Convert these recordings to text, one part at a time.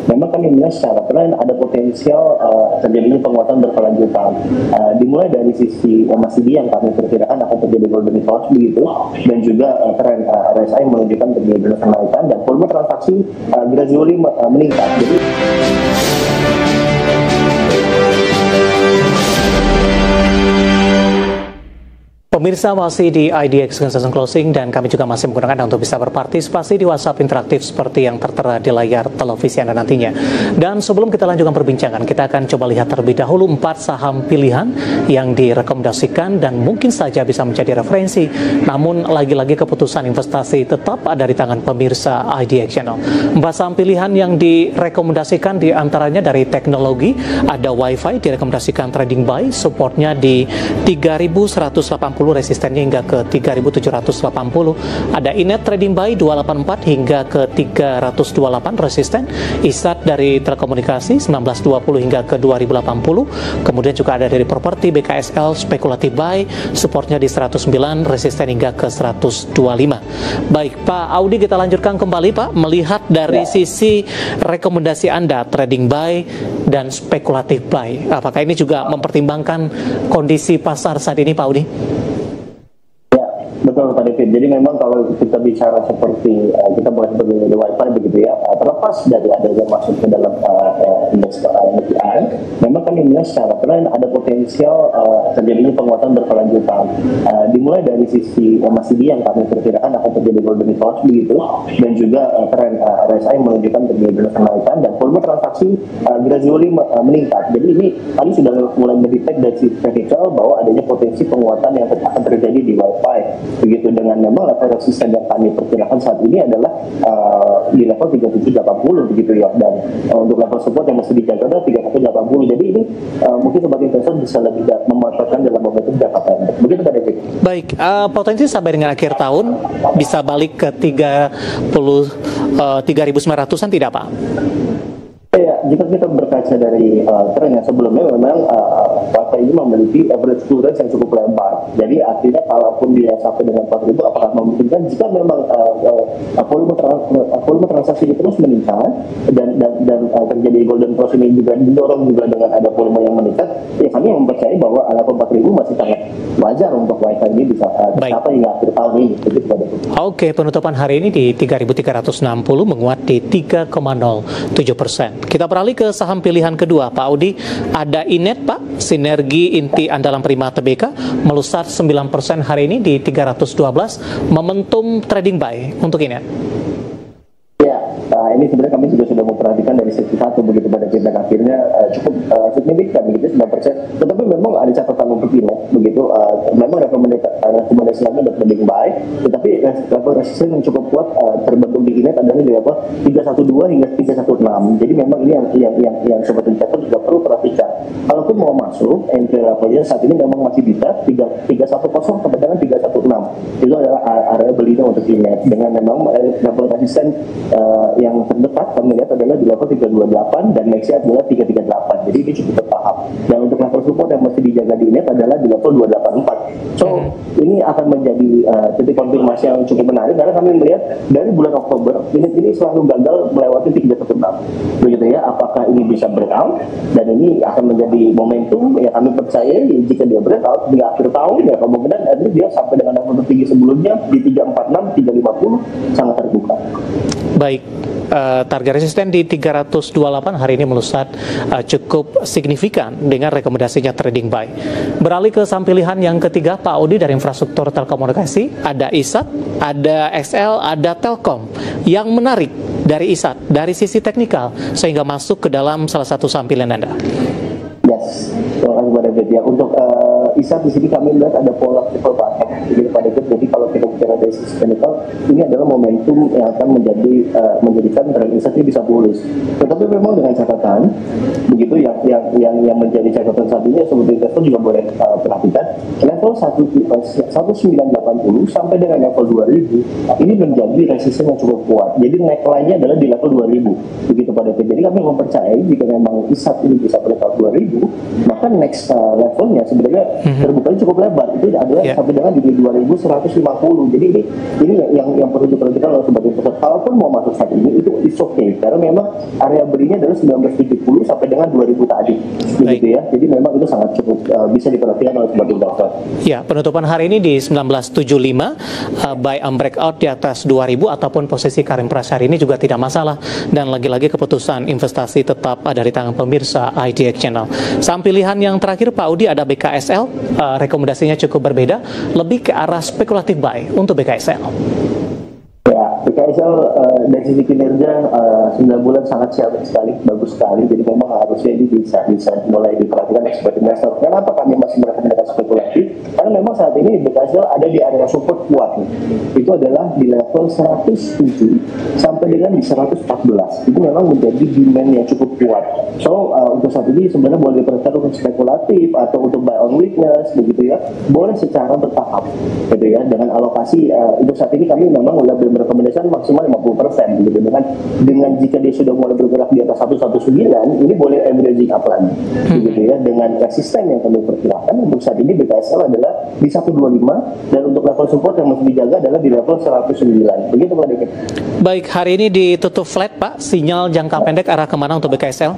memang kami melihat secara tren ada potensial terjadinya penguatan berkelanjutan. Dimulai dari sisi MACD yang kami perkirakan akan terjadi golden cross begitu, dan juga tren RSI menunjukkan terjadi kenaikan dan volume transaksi gradually meningkat. Jadi pemirsa, masih di IDX Consensus Closing dan kami juga masih menggunakan Anda untuk bisa berpartisipasi di WhatsApp interaktif seperti yang tertera di layar televisi Anda nantinya. Dan sebelum kita lanjutkan perbincangan, kita akan coba lihat terlebih dahulu 4 saham pilihan yang direkomendasikan dan mungkin saja bisa menjadi referensi. Namun lagi-lagi keputusan investasi tetap ada di tangan pemirsa IDX Channel. 4 saham pilihan yang direkomendasikan diantaranya dari teknologi, ada WiFi direkomendasikan trading buy, supportnya di 3.180, resistennya hingga ke 3.780. Ada Inet trading buy 284 hingga ke 328 resisten. ISAT dari telekomunikasi 1920 hingga ke 2080. Kemudian juga ada dari properti BKSL spekulatif buy, supportnya di 109, resisten hingga ke 125. Baik Pak Audi, kita lanjutkan kembali Pak, melihat dari sisi rekomendasi Anda trading buy dan spekulatif buy, apakah ini juga mempertimbangkan kondisi pasar saat ini Pak Audi? Betul Pak David, jadi memang kalau kita bicara seperti kita bahas sebagai WiFi begitu ya, terlepas dari adanya masuk ke dalam indeks MSCI, memang kami melihat secara tren ada potensial terjadinya penguatan berkelanjutan. Dimulai dari sisi MACD yang kami perkirakan akan terjadi golden cross begitu, dan juga tren RSI menunjukkan terjadi kenaikan dan volume transaksi gradually meningkat. Jadi ini kami sudah mulai mendetek dari sisi technical bahwa adanya potensi penguatan yang akan terjadi di WiFi. Begitu, dengan memang level resisten yang kami perkirakan saat ini adalah di level 3780 begitu ya, dan untuk level support yang masih dijaga adalah 3180. Jadi ini mungkin sobat investor bisa lebih memanfaatkan dalam momentum jangka pendek. Begitu Pak David. Baik, potensi sampai dengan akhir tahun bisa balik ke 3.900-an tidak Pak? Ya, jika kita berkaca dari tren yang sebelumnya, memang WiFi ini memiliki average clearance yang cukup lebar. Jadi artinya kalaupun dia sampai dengan 4.000, apakah memungkinkan jika memang volume transaksi ini terus meningkat dan terjadi golden cross ini juga didorong juga dengan ada volume yang meningkat, ya kami mempercayai bahwa level 4.000 masih sangat wajar untuk WiFi ini bisa tercapai hingga akhir tahun ini. Oke, penutupan hari ini di 3.360 menguat di 3,07%. Kita beralih ke saham pilihan kedua, Pak Audi. Ada Inet, Pak, sinergi inti andalan prima TBK, melesat 9% hari ini di 312, momentum trading buy untuk Inet. Ini sebenarnya kami juga sudah memperhatikan dari sesi satu begitu pada kita, akhirnya cukup signifikan begitu 9%. Tetapi memang ada catatan untuk Inet begitu, memang rekomendasi kami ada trading buy, tetapi level resisten yang cukup kuat terbentuk di Inet adalah di level 312 hingga 316. Jadi memang ini yang sobat investor juga perlu perhatikan. Kalaupun mau masuk entry levelnya saat ini memang masih bisa 310 sampai dengan 316. Itu adalah area belinya untuk Inet, dengan memang level resisten yang terdekat kami lihat adalah di level 328 dan nextnya adalah 338. Jadi ini cukup bertahap. Dan untuk level support yang masih dijaga di Inet adalah di level 284. So ini akan menjadi titik konfirmasi yang cukup menarik, karena kami melihat dari bulan Oktober Inet ini selalu gagal melewati 316. Begitu ya, apakah ini bisa breakout dan ini akan menjadi momentum ya, kami percaya jika dia breakout di akhir tahun ya kemungkinan dia sampai dengan level tertinggi sebelumnya di 346, 350 sangat terbuka. Baik, target resisten di 328 hari ini melesat cukup signifikan dengan rekomendasinya trading buy. Beralih ke saham pilihan yang ketiga, Pak Audi, dari infrastruktur telekomunikasi, ada ISAT, ada XL, ada Telkom. Yang menarik dari ISAT dari sisi teknikal sehingga masuk ke dalam salah satu saham pilihan Anda. Yes, terima kasih Pak David ya. Untuk ISAT di sini kami melihat ada pola triple bottom. Jadi Pak David, jadi kalau kita bicara dari sisi teknikal, ini adalah momentum yang akan menjadikan tren ISAT ini bisa bullish. Tetapi memang dengan catatan begitu yang menjadi catatan saat ini, seperti investor juga boleh perhatikan level 1980 1990 sampai dengan level 2000 ini menjadi resisten yang cukup kuat. Jadi neckline-nya adalah di level 2000 begitu Pak David. Jadi kami mempercayai jika memang ISAT ini bisa pada level 2000, maka next levelnya sebenarnya terbukanya cukup lebar. Itu adalah sampai dengan di 2150. Jadi ini yang perlu diperhatikan oleh sobat investor. Kalaupun mau masuk saat ini itu is okay, karena memang area belinya adalah 1970 sampai dengan 2000 tadi. Begitu ya. Jadi memang itu sangat cukup bisa diperhatikan oleh sobat investor. Ya, penutupan hari ini di 1975, buy and breakout di atas 2000 ataupun posisi Karim Pras hari ini juga tidak masalah. Dan lagi-lagi keputusan investasi tetap ada di tangan pemirsa IDX Channel. Saham pilihan yang terakhir Pak Audi ada BKSL, rekomendasinya cukup berbeda, lebih ke arah spekulatif buy untuk BKSL. Ya, BKSL dari sisi kinerja 9 bulan sangat siap sekali, bagus sekali. Jadi memang harusnya ini bisa mulai diperhatikan sebagai investor. Kenapa kami masih merekomendasikan spekulatif? Karena memang saat ini BKSL ada di area support kuat. Itu adalah di level 107 sampai dengan di 114. Itu memang menjadi demand yang cukup kuat. So untuk saat ini sebenarnya boleh diperhatikan untuk spekulatif atau untuk buy on weakness begitu ya. Boleh secara bertahap, gitu ya. Dengan alokasi untuk saat ini kami memang lebih merekomendasikan maksimal 50% gitu. Dengan jika dia sudah mulai bergerak di atas 119 ini boleh averaging up lagi gitu ya, dengan resisten yang kami perkirakan untuk saat ini BKSL adalah di 125 dan untuk level support yang masih dijaga adalah di level 109 begitu Pak Diki. Baik, hari ini ditutup flat Pak, sinyal jangka pendek arah kemana untuk BKSL?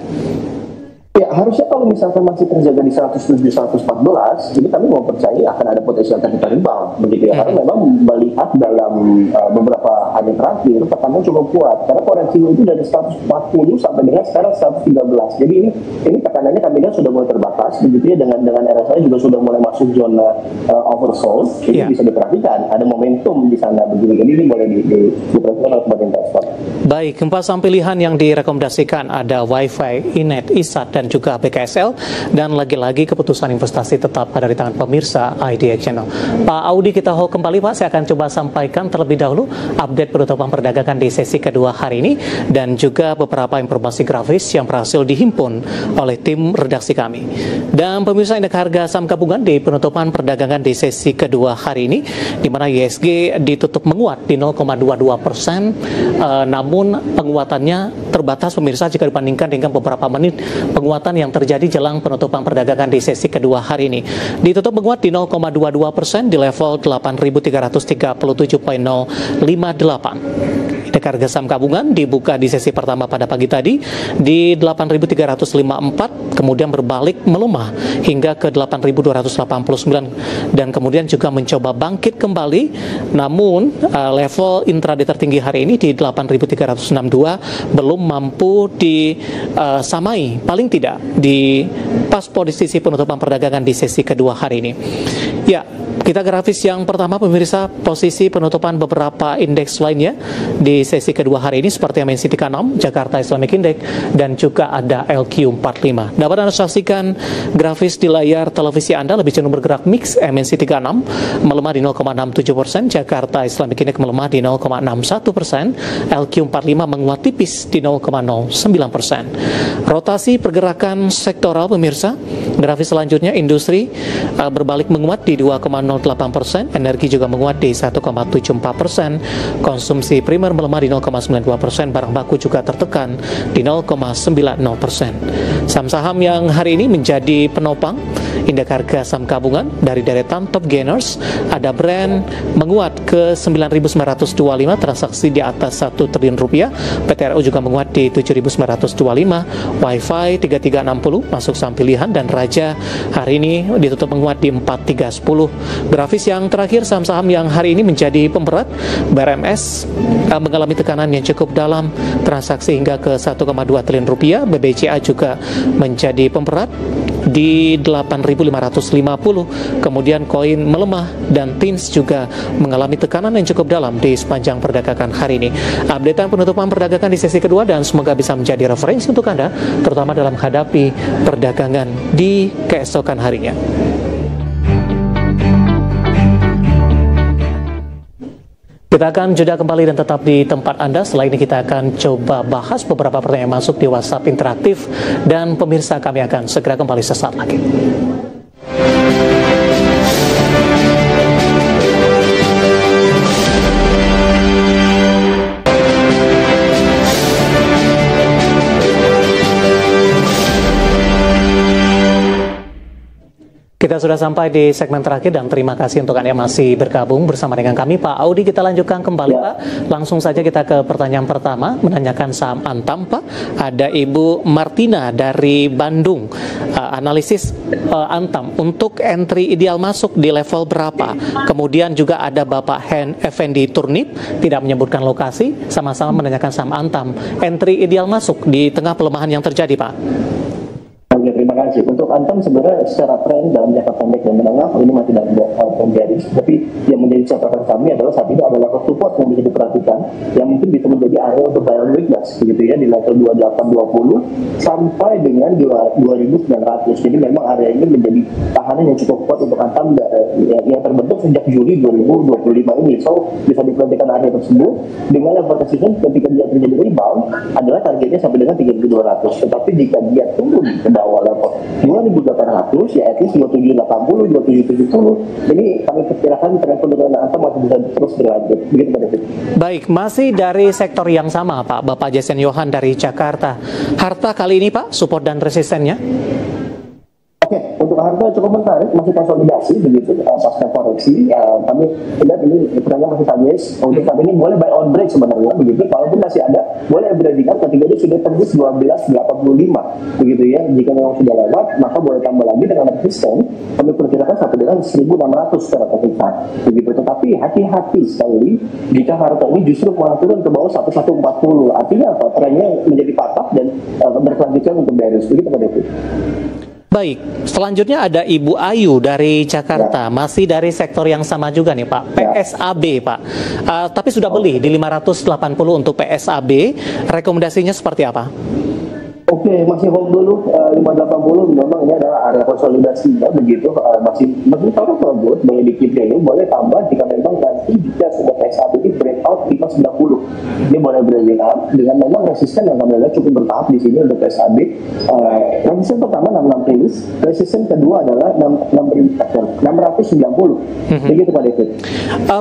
Ya, harusnya kalau misalkan masih terjaga di 107-114, jadi kami mau percaya akan ada potensial technical rebound, begitu ya. Karena memang melihat dalam beberapa hari terakhir, tekanan cukup kuat. Karena koreksi itu dari 140 sampai dengan sekarang 113. Jadi ini tekanannya kami lihat sudah mulai terbatas, begitu ya. Dengan RSI juga sudah mulai masuk zona oversold. Jadi bisa diperhatikan, ada momentum di sana, begitu. Jadi ini boleh diperhatikan oleh sebagai investor. Baik, empat saham pilihan yang direkomendasikan ada Wi-Fi, Inet, ISAT, dan juga BKSL, dan lagi-lagi keputusan investasi tetap ada di tangan pemirsa IDX Channel. Pak Audi, kita hold kembali Pak, saya akan coba sampaikan terlebih dahulu update penutupan perdagangan di sesi kedua hari ini dan juga beberapa informasi grafis yang berhasil dihimpun oleh tim redaksi kami. Dan pemirsa, indeks harga saham gabungan di penutupan perdagangan di sesi kedua hari ini, di mana IHSG ditutup menguat di 0,22%, namun penguatannya terbatas pemirsa jika dibandingkan dengan beberapa menit penguatan yang terjadi jelang penutupan perdagangan di sesi kedua hari ini. Ditutup menguat di 0,22% di level 8.337,058. Indeks harga saham gabungan dibuka di sesi pertama pada pagi tadi di 8.354, kemudian berbalik melemah hingga ke 8.289 dan kemudian juga mencoba bangkit kembali, namun level intraday tertinggi hari ini di 8.362 belum mampu disamai, paling tidak di pas posisi penutupan perdagangan di sesi kedua hari ini. Ya, kita grafis yang pertama pemirsa, posisi penutupan beberapa indeks lainnya di sesi kedua hari ini seperti MNC 36, Jakarta Islamic Index, dan juga ada LQ45. Dapat Anda saksikan grafis di layar televisi Anda, lebih cenderung bergerak mix. MNC 36 melemah di 0,67%, Jakarta Islamic Index melemah di 0,61%, LQ45 menguat tipis di 0,09%. Rotasi pergerakan sektoral pemirsa, grafis selanjutnya industri berbalik menguat di 2,08%, energi juga menguat di 1,74%, konsumsi primer melemah di 0,92%, barang baku juga tertekan di 0,90%. Saham-saham yang hari ini menjadi penopang indeks harga saham gabungan dari deretan top gainers, ada brand menguat ke 9.925, transaksi di atas 1 triliun rupiah, PTRU juga menguat di 7.925, Wi-Fi 3360 masuk saham pilihan, dan Raja hari ini ditutup menguat di 4310. Grafis yang terakhir saham-saham yang hari ini menjadi pemberat, BRMS mengalami tekanan yang cukup dalam, transaksi hingga ke 1,2 triliun rupiah, BBCA juga menjadi pemberat di 8.550, kemudian koin melemah dan TINS juga mengalami tekanan yang cukup dalam di sepanjang perdagangan hari ini. Updatean penutupan perdagangan di sesi kedua dan semoga bisa menjadi referensi untuk Anda terutama dalam menghadapi perdagangan di keesokan harinya. Kita akan jeda kembali dan tetap di tempat Anda. Setelah ini kita akan coba bahas beberapa pertanyaan masuk di WhatsApp interaktif, dan pemirsa kami akan segera kembali sesaat lagi. Kita sudah sampai di segmen terakhir dan terima kasih untuk Anda yang masih bergabung bersama dengan kami. Pak Audi, kita lanjutkan kembali Pak. Langsung saja kita ke pertanyaan pertama, menanyakan saham Antam Pak. Ada Ibu Martina dari Bandung. Analisis Antam untuk entry ideal masuk di level berapa? Kemudian juga ada Bapak Hen Effendi Turnip, tidak menyebutkan lokasi, sama-sama menanyakan saham Antam. Entry ideal masuk di tengah pelemahan yang terjadi Pak. Oke, terima kasih. Untuk Antam sebenarnya secara tren dalam jangka pendek dan menengah ini masih dalam tren bearish. Tapi yang menjadi catatan kami adalah saat ini ada level support yang bisa diperhatikan, yang mungkin bisa menjadi area untuk buy on weakness, begitu ya, di level 2820 sampai dengan 2900. Jadi memang area ini menjadi tahanan yang cukup kuat untuk Antam yang terbentuk sejak Juli 2025 ini. So bisa diperhatikan area tersebut dengan level resistance ketika dia terjadi rebound adalah targetnya sampai dengan 3200. Tetapi jika dia turun ke bawah level 2800 ya at least 2780, 2770 ini kami perkirakan tren penurunan Antam masih bisa terus berlanjut. Begitu Pak David. Baik, masih dari sektor yang sama Pak, Bapak Jason Yohan dari Jakarta. Harta kali ini Pak, support dan resistennya? Oke, untuk harga cukup menarik, masih konsolidasi begitu pasca koreksi. Kami lihat ini trennya masih sideways. Untuk saat ini boleh buy on break sebenarnya begitu. Kalaupun masih ada, boleh berhentikan ketika dia sudah tembus 1285 begitu ya. Jika memang sudah lewat, maka boleh tambah lagi dengan resisten. Kami perkirakan sampai dengan 1600 secara teknikal begitu. Tetapi hati-hati sekali jika harga ini justru malah turun ke bawah 1140. Artinya apa? Trennya menjadi patah dan berkelanjutan untuk bearish begitu Pak David. Baik, selanjutnya ada Ibu Ayu dari Jakarta, masih dari sektor yang sama juga nih Pak, PSAB Pak. Tapi sudah beli di 580 untuk PSAB, rekomendasinya seperti apa? Oke, masih hold dulu 580 memang ini adalah area konsolidasi ya, begitu masih taruh bagus, boleh di-keep dulu, boleh tambah jika memang nanti jika sudah PSAB ini breakout 590 ini boleh breaking up dengan memang resisten yang kami lihat cukup bertahap di sini untuk PSAB. Resisten pertama 66 resisten kedua adalah 690 begitu Pak David.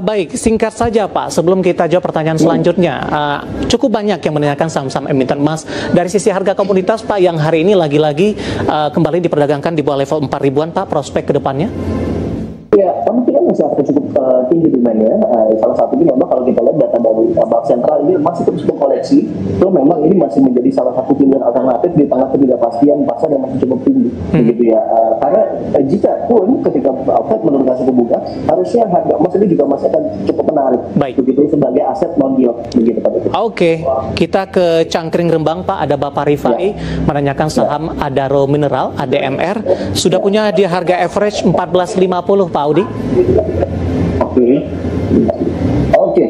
Baik, singkat saja Pak, sebelum kita jawab pertanyaan selanjutnya, cukup banyak yang menanyakan saham-saham emiten emas dari sisi harga komoditas Pak yang hari ini lagi-lagi kembali diperdagangkan di bawah level 4.000-an Pak, prospek ke depannya? Ya, kami kira masih akan cukup tinggi demandnya. Salah satunya memang kalau kita lihat data dari Bank Sentral ini masih terus mengkoleksi, so memang ini masih menjadi salah satu pilihan alternatif di tengah ketidakpastian pasar yang masih cukup tinggi, begitu ya. Karena jika pun ketika Fed menurunkan suku bunga, harusnya harga emas ini juga masih akan cukup menarik, begitu sebagai aset non yield, begitu Pak. Oke, kita ke Cangkring Rembang Pak, ada Bapak Rifai menanyakan saham Adaro Mineral, ADMR, sudah punya di harga average 1450 Pak Audi. Oke.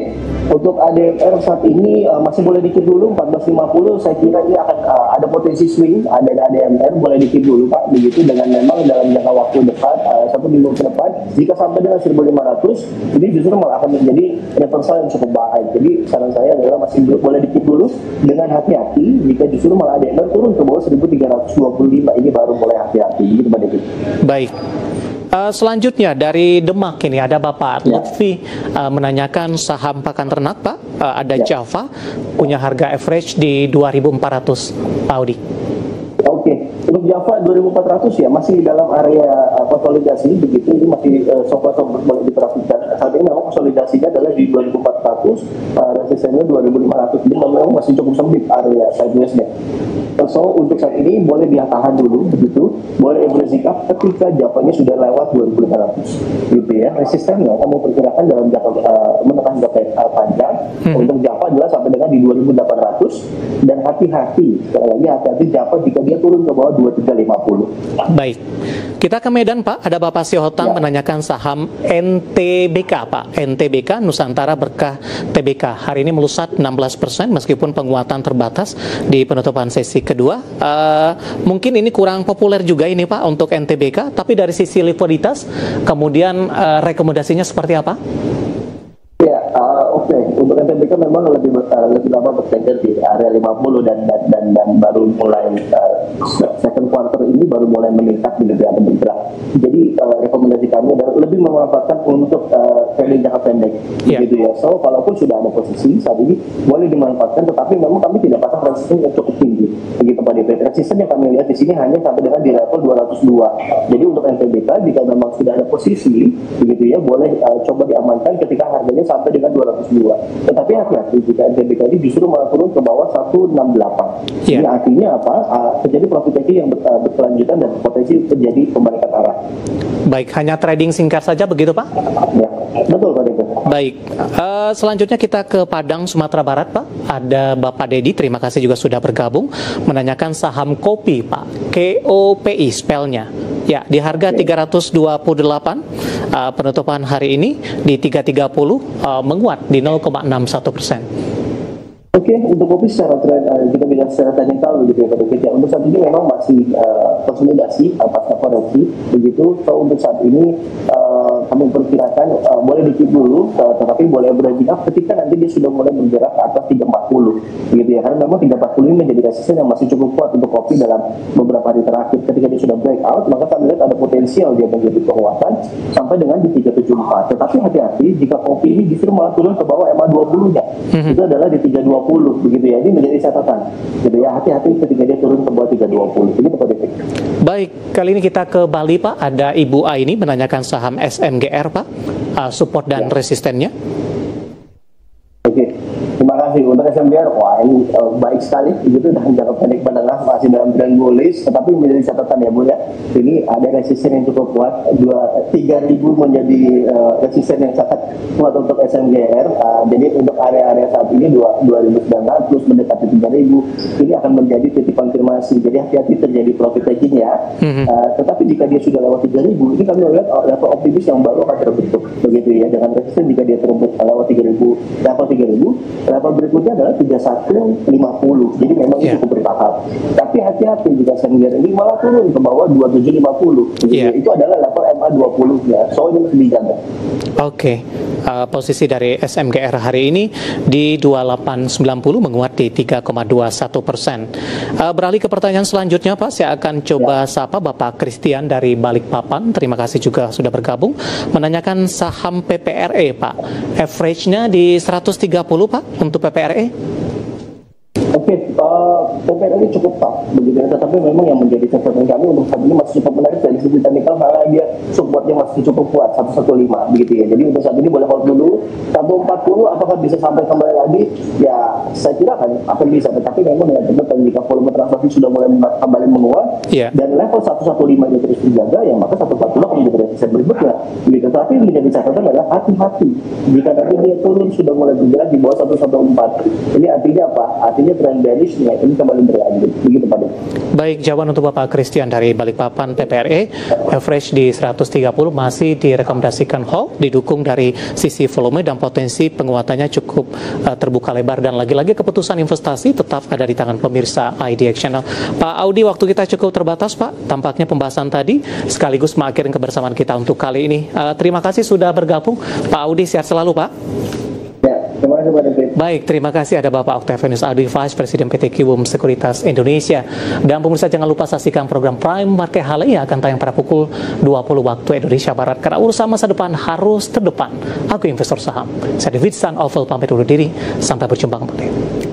Untuk ADMR saat ini masih boleh dikit dulu 1450. Saya kira ini akan ada potensi swing. Ada ADMR boleh dikit dulu Pak. Begitu dengan memang dalam jangka waktu dekat 1 minggu ke depan, jika sampai dengan 1500, ini justru malah akan menjadi reversal yang cukup baik. Jadi saran saya adalah masih boleh dikit dulu dengan hati-hati. Jika justru malah ADMR turun ke bawah 1325, ini baru mulai hati-hati. Begitu Pak Devi. Baik. Selanjutnya dari Demak ini ada Bapak Lutfi menanyakan saham pakan ternak Pak, ada Java punya harga average di 2.400 Pak Audi. Oke, untuk Java 2.400 ya masih dalam area konsolidasi begitu, ini masih sobat boleh diperhatikan. Saat ini memang konsolidasinya adalah di 2.400, resistennya 2.500, jadi memang masih cukup sempit area sideways-nya. So untuk saat ini boleh dia tahan dulu begitu, boleh bersikap ketika Javanya sudah lewat 2.500 gitu ya. Resistennya kamu perkirakan dalam jangka menekan jangka panjang untuk Java adalah sampai dengan di 2.800, dan hati-hati sekali lagi hati-hati Java jika dia turun ke bawah 2.350. Baik, kita ke Medan Pak, ada Bapak Sihotam menanyakan saham NTBK Pak, NTBK Nusantara Berkah TBK hari ini melusat 16% meskipun penguatan terbatas di penutupan sesi kedua. Mungkin ini kurang populer juga ini Pak untuk NTBK, tapi dari sisi likuiditas kemudian rekomendasinya seperti apa? Ya, oke. Untuk NTBK memang lebih lama bertengger di area 50 dan baru mulai second quarter ini baru mulai meningkat di negara bergerak. Jadi rekomendasi kami adalah lebih memanfaatkan untuk trading jangka pendek, gitu ya. So kalaupun sudah ada posisi saat ini boleh dimanfaatkan, tetapi memang kami tidak pasang resisten yang cukup tinggi begitu Pak David. Resisten yang kami lihat di sini hanya sampai dengan di level 202. Jadi untuk NTBK jika memang sudah ada posisi begitu ya, boleh coba diamankan ketika harganya sampai dengan 202. Tetapi hati-hati jika NTBK ini justru malah turun ke bawah 168. Ini artinya apa? Terjadi profit taking yang berkelanjutan dan potensi terjadi pembalikan arah. Baik, hanya trading singkat saja begitu Pak? Ya, betul Pak David. Baik, selanjutnya kita ke Padang, Sumatera Barat Pak. Ada Bapak Dedi, terima kasih juga sudah bergabung, menanyakan saham kopi Pak, KOPI spellnya. Ya, di harga 328, penutupan hari ini di 330, menguat di 0,61%. Oke, untuk kopi secara kita bilang secara teknikal begitu ya Pak David. Ya, untuk saat ini memang masih konsolidasi pasca koreksi begitu. So untuk saat ini kami perkirakan boleh dikit dulu, tetapi boleh beranjak up ketika nanti dia sudah mulai bergerak ke atas 340 begitu ya. Karena memang 340 ini menjadi resisten yang masih cukup kuat untuk kopi dalam beberapa hari terakhir. Ketika dia sudah breakout, maka kami lihat ada potensial dia menjadi penguatan sampai dengan di 374. Tetapi hati-hati jika kopi ini justru malah turun ke bawah MA20-nya. Itu adalah di 320 begitu ya. Ini menjadi catatan gitu ya, hati-hati ketika dia turun ke bawah 320 begitu Pak David. Baik, kali ini kita ke Bali Pak. Ada Ibu Aini menanyakan saham SMGR Pak, support dan resistennya. Oke, terima kasih untuk SMGR. Wah, ini baik sekali begitu, dan jangka pendek menengah masih dalam tren bullish, tetapi menjadi catatan ya Bu ya. Ini ada resisten yang cukup kuat, 3.000 menjadi resisten yang sangat kuat untuk SMGR. Jadi untuk area-area saat ini 2.900 terus mendekati 3.000, ini akan menjadi titik konfirmasi. Jadi hati-hati terjadi profit taking ya. Tetapi jika dia sudah lewat 3.000, ini kami melihat level optimis yang baru akan terbentuk begitu ya, dengan resisten jika dia terbentuk lewat 3.000, level berikutnya adalah 3150. Jadi memang cukup bertahap. Tapi hati-hati jika SMGR ini malah turun ke bawah 2750. Jadi itu adalah level MA20-nya. So ini mesti dijaga. Oke. Posisi dari SMGR hari ini di 2890, menguat di 3,21%. Beralih ke pertanyaan selanjutnya Pak, saya akan coba sapa Bapak Christian dari Balikpapan. Terima kasih juga sudah bergabung, menanyakan saham PPRE Pak. Average-nya di 130 Pak untuk PPRE. Oke, PPR ini cukup tough begitu ya, tetapi memang yang menjadi catatan kami untuk saat ini masih cukup menarik dari sisi teknikal karena dia supportnya masih cukup kuat 115 begitu ya. Jadi untuk saat ini boleh hold dulu 140, apakah bisa sampai kembali lagi? Ya saya kira akan bisa, tetapi memang dengan catatan jika volume transaksi sudah mulai kembali menguat dan level 115 nya terus dijaga, ya maka 140 akan menjadi resisten berikutnya. Begitu. Tapi menjadi catatan adalah hati-hati jika nanti dia turun sudah mulai bergerak di bawah 114. Ini artinya apa? Artinya tren bearish-nya ini kembali berlanjut. Begitu Pak. Baik, jawaban untuk Bapak Christian dari Balikpapan. PPRE average di 130 masih direkomendasikan hold, didukung dari sisi volume dan potensi penguatannya cukup terbuka lebar, dan lagi-lagi keputusan investasi tetap ada di tangan pemirsa IDX Channel. Pak Audi, waktu kita cukup terbatas Pak. Tampaknya pembahasan tadi sekaligus mengakhiri kebersamaan kita untuk kali ini. Terima kasih sudah bergabung Pak Audi, sehat selalu Pak. Terima kasih Pak David. Baik, terima kasih. Ada Bapak Octavianus Audi, Vice Presiden PT Kiwum Sekuritas Indonesia. Dan pemirsa jangan lupa saksikan program Prime Market Hale yang akan tayang pada pukul 20 waktu Indonesia Barat. Karena urusan masa depan harus terdepan. Aku investor saham. Saya David San Oval pamit undur diri. Sampai berjumpa kembali.